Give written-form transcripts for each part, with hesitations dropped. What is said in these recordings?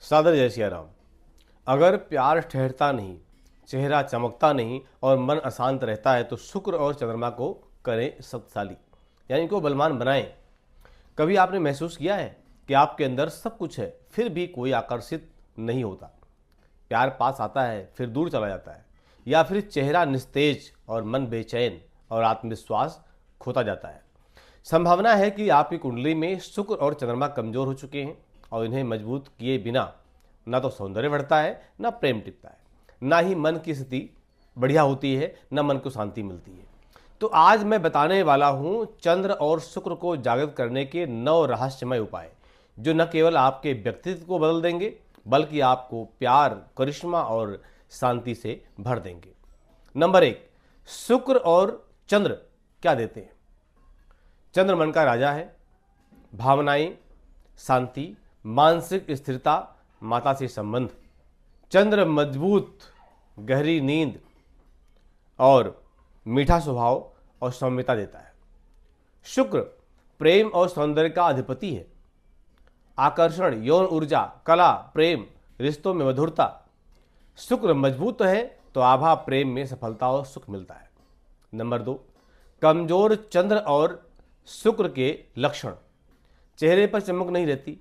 सादर जय सिया राम। अगर प्यार ठहरता नहीं, चेहरा चमकता नहीं और मन अशांत रहता है तो शुक्र और चंद्रमा को करें शक्तिशाली, यानी इनको बलवान बनाएं। कभी आपने महसूस किया है कि आपके अंदर सब कुछ है फिर भी कोई आकर्षित नहीं होता? प्यार पास आता है फिर दूर चला जाता है, या फिर चेहरा निस्तेज और मन बेचैन और आत्मविश्वास खोता जाता है। संभावना है कि आपकी कुंडली में शुक्र और चंद्रमा कमजोर हो चुके हैं और इन्हें मजबूत किए बिना ना तो सौंदर्य बढ़ता है, ना प्रेम टिकता है, ना ही मन की स्थिति बढ़िया होती है, ना मन को शांति मिलती है। तो आज मैं बताने वाला हूं चंद्र और शुक्र को जागृत करने के 9 रहस्यमय उपाय, जो न केवल आपके व्यक्तित्व को बदल देंगे बल्कि आपको प्यार, करिश्मा और शांति से भर देंगे। नंबर 1, शुक्र और चंद्र क्या देते हैं? चंद्र मन का राजा है। भावनाएं, शांति, मानसिक स्थिरता, माता से संबंध। चंद्र मजबूत, गहरी नींद और मीठा स्वभाव और सौम्यता देता है। शुक्र प्रेम और सौंदर्य का अधिपति है। आकर्षण, यौन ऊर्जा, कला, प्रेम, रिश्तों में मधुरता। शुक्र मजबूत है तो आभा, प्रेम में सफलता और सुख मिलता है। नंबर 2, कमजोर चंद्र और शुक्र के लक्षण। चेहरे पर चमक नहीं रहती,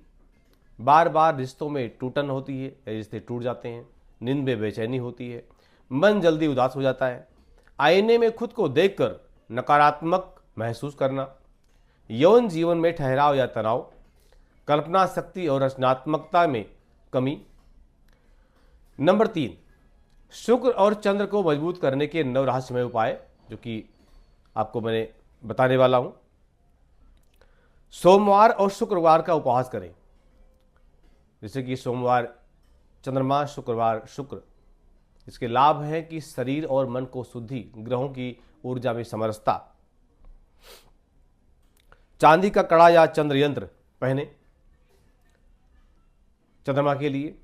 बार बार रिश्तों में टूटन होती है, रिश्ते टूट जाते हैं, नींद में बेचैनी होती है, मन जल्दी उदास हो जाता है, आईने में खुद को देखकर नकारात्मक महसूस करना, यौन जीवन में ठहराव या तनाव, कल्पना शक्ति और रचनात्मकता में कमी। नंबर 3, शुक्र और चंद्र को मजबूत करने के 9 रहस्यमय उपाय, जो कि आपको मैंने बताने वाला हूं। सोमवार और शुक्रवार का उपवास करें, जैसे कि सोमवार चंद्रमा, शुक्रवार शुक्र। इसके लाभ हैं कि शरीर और मन को शुद्धि, ग्रहों की ऊर्जा में समरसता। चांदी का कड़ा या चंद्र यंत्र पहने चंद्रमा के लिए।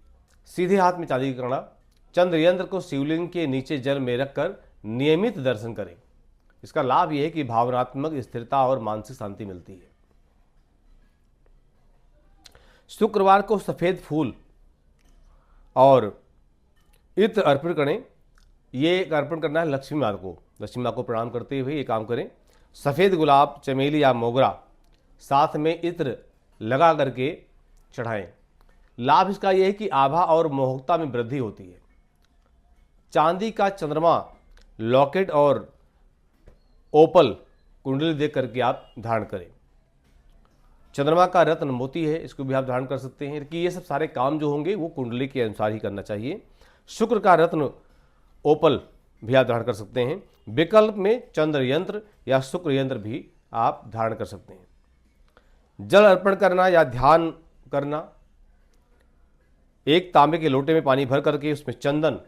सीधे हाथ में चांदी का कड़ा, चंद्र यंत्र को शिवलिंग के नीचे जल में रखकर नियमित दर्शन करें। इसका लाभ यह है कि भावनात्मक स्थिरता और मानसिक शांति मिलती है। शुक्रवार को सफेद फूल और इत्र अर्पण करें। ये अर्पण करना है लक्ष्मी माता को। लक्ष्मी माता को प्रणाम करते हुए ये काम करें। सफ़ेद गुलाब, चमेली या मोगरा साथ में इत्र लगा करके चढ़ाएं। लाभ इसका यह है कि आभा और मोहकता में वृद्धि होती है। चांदी का चंद्रमा लॉकेट और ओपल कुंडली देख करके आप धारण करें। चंद्रमा का रत्न मोती है, इसको भी आप धारण कर सकते हैं कि ये सब सारे काम जो होंगे वो कुंडली के अनुसार ही करना चाहिए। शुक्र का रत्न ओपल भी आप धारण कर सकते हैं। विकल्प में चंद्र यंत्र या शुक्र यंत्र भी आप धारण कर सकते हैं। जल अर्पण करना या ध्यान करना। एक तांबे के लोटे में पानी भर करके उसमें चंदन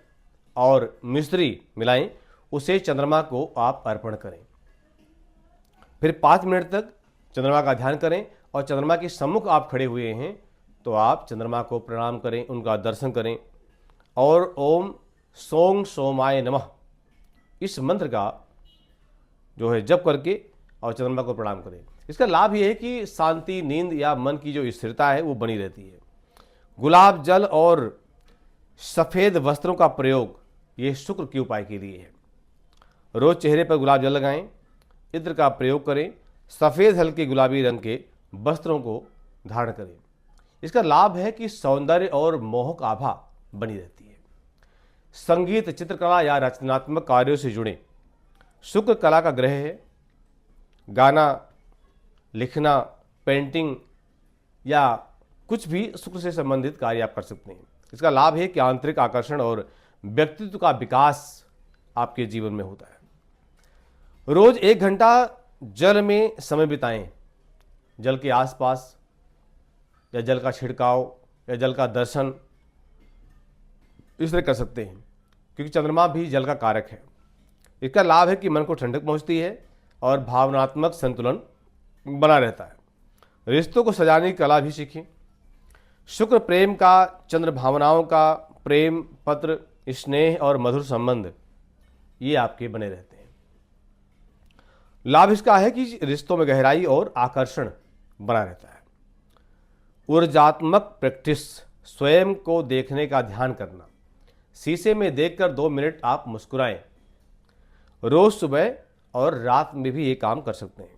और मिश्री मिलाएं, उसे चंद्रमा को आप अर्पण करें। फिर 5 मिनट तक चंद्रमा का ध्यान करें और चंद्रमा के सम्मुख आप खड़े हुए हैं तो आप चंद्रमा को प्रणाम करें, उनका दर्शन करें और ओम सोंग सोमाय नमः इस मंत्र का जो है जप करके और चंद्रमा को प्रणाम करें। इसका लाभ यह है कि शांति, नींद या मन की जो स्थिरता है वो बनी रहती है। गुलाब जल और सफ़ेद वस्त्रों का प्रयोग ये शुक्र के उपाय के लिए है। रोज चेहरे पर गुलाब जल लगाएं, इत्र का प्रयोग करें, सफ़ेद हल्के गुलाबी रंग के वस्त्रों को धारण करें। इसका लाभ है कि सौंदर्य और मोहक आभा बनी रहती है। संगीत, चित्रकला या रचनात्मक कार्यों से जुड़े। शुक्र कला का ग्रह है। गाना, लिखना, पेंटिंग या कुछ भी शुक्र से संबंधित कार्य आप कर सकते हैं। इसका लाभ है कि आंतरिक आकर्षण और व्यक्तित्व का विकास आपके जीवन में होता है। रोज 1 घंटा जल में समय बिताएं। जल के आसपास या जल का छिड़काव या जल का दर्शन इस तरह कर सकते हैं, क्योंकि चंद्रमा भी जल का कारक है। इसका लाभ है कि मन को ठंडक पहुंचती है और भावनात्मक संतुलन बना रहता है। रिश्तों को सजाने की कला भी सीखें। शुक्र प्रेम का, चंद्र भावनाओं का, प्रेम पत्र, स्नेह और मधुर संबंध ये आपके बने रहते हैं। लाभ इसका है कि रिश्तों में गहराई और आकर्षण बना रहता है। ऊर्जात्मक प्रैक्टिस, स्वयं को देखने का ध्यान करना। शीशे में देखकर 2 मिनट आप मुस्कुराएं। रोज सुबह और रात में भी ये काम कर सकते हैं।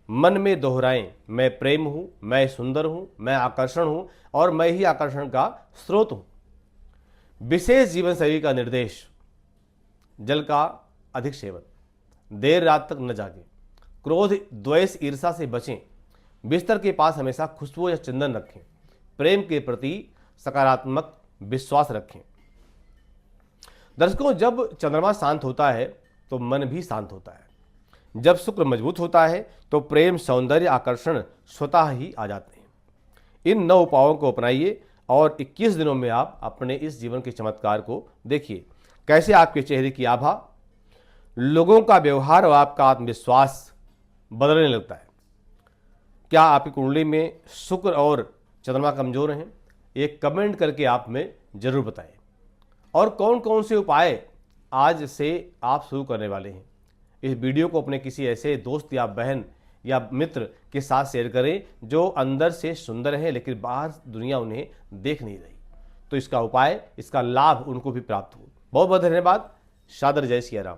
मन में दोहराएं, मैं प्रेम हूं, मैं सुंदर हूं, मैं आकर्षण हूं और मैं ही आकर्षण का स्रोत हूं। विशेष जीवन शैली का निर्देश, जल का अधिक सेवन, देर रात तक न जागें, क्रोध द्वेष ईर्षा से बचें, बिस्तर के पास हमेशा खुशबू या चंदन रखें, प्रेम के प्रति सकारात्मक विश्वास रखें। दर्शकों, जब चंद्रमा शांत होता है तो मन भी शांत होता है। जब शुक्र मजबूत होता है तो प्रेम, सौंदर्य, आकर्षण स्वतः ही आ जाते हैं। इन 9 उपायों को अपनाइए और 21 दिनों में आप अपने इस जीवन के चमत्कार को देखिए। कैसे आपके चेहरे की आभा, लोगों का व्यवहार और आपका आत्मविश्वास बदलने लगता है। क्या आपकी कुंडली में शुक्र और चंद्रमा कमजोर हैं? एक कमेंट करके आप में जरूर बताएं। और कौन कौन से उपाय आज से आप शुरू करने वाले हैं? इस वीडियो को अपने किसी ऐसे दोस्त या बहन या मित्र के साथ शेयर करें जो अंदर से सुंदर हैं लेकिन बाहर दुनिया उन्हें देख नहीं रही, तो इसका उपाय, इसका लाभ उनको भी प्राप्त हो। बहुत बहुत धन्यवाद। सादर जय सिया राम।